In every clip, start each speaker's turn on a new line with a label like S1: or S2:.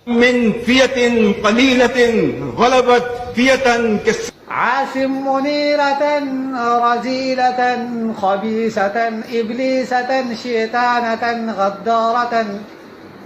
S1: من فئة قليلة غلبت فئة
S2: عاصم منيرة رزيلة خبيثة إبليسة شيطانة غدارة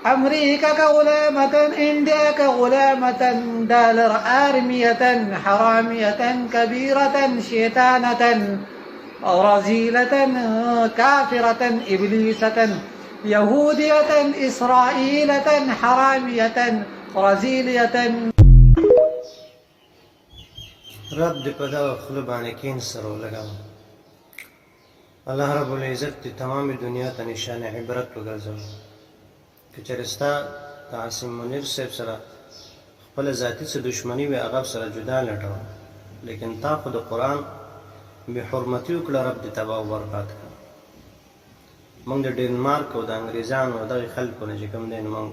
S2: أمريكا كغلامة إنديا كغلامة دالر آرمية حرامية كبيرة شيطانة رزيلة كافرة إبليسة يهودية إسرائيلة حرامية رزيلية
S3: رب دې په دغه خوله باندې کینسر ولګاوه. الله رب العزت دې تمامې دنیا ته نشان عبرت وګرځوي. که چېرې ستا د عاصم منیر صاحب سره خپله ذاتي څه دښمني وي هغه سره جدا لټوه، لیکن تا خو د قرآن بې حرمتي وکړه، رب دې تباه او برباد کړه. موږ د ډنمارک او د انګریزانو او دغې خلکو نه چې کوم دی نو موږ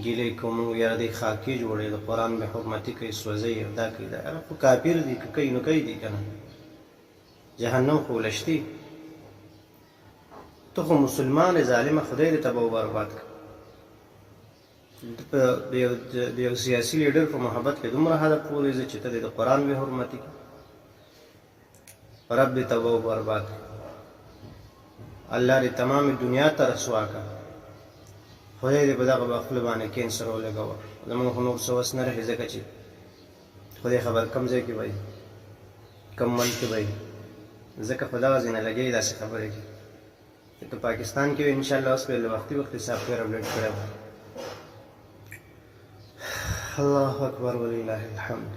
S3: ګیلې کوو، موږ یاره دی خاکې جوړوي، د قرآن بې حرمتي کوي، سوځوي او دا کوي. دا هغه خو کافر دي، که کوي نو کوي دي که نه، جهنم خو ولشتي. ته خو مسلمان ظالمه، خدای دې تباه او برباد کړه. د یو سیاسي لیډر په محبت کې دومره حده پورې ځي چې ته د قرآن بې حرمتي کړي. رب دې تباه او برباد کړي. الله دې تمامې دنیا ته رسوا کړه. خدای دې په دغه خوله باندې کینسر ولګوه. زموږ خو نور څه وس نه رهي، ځکه چې خدای خبر کوم ځای کې به وي، کوم ملک کې به وي، ځکه خو دغه ځای نه لګوي داسې خبرې کوي. که پاکستان کې وي انشاءالله اوس به یې له وختي سافټویر اپډیټ کړی. الله اکبر ولله الحمد.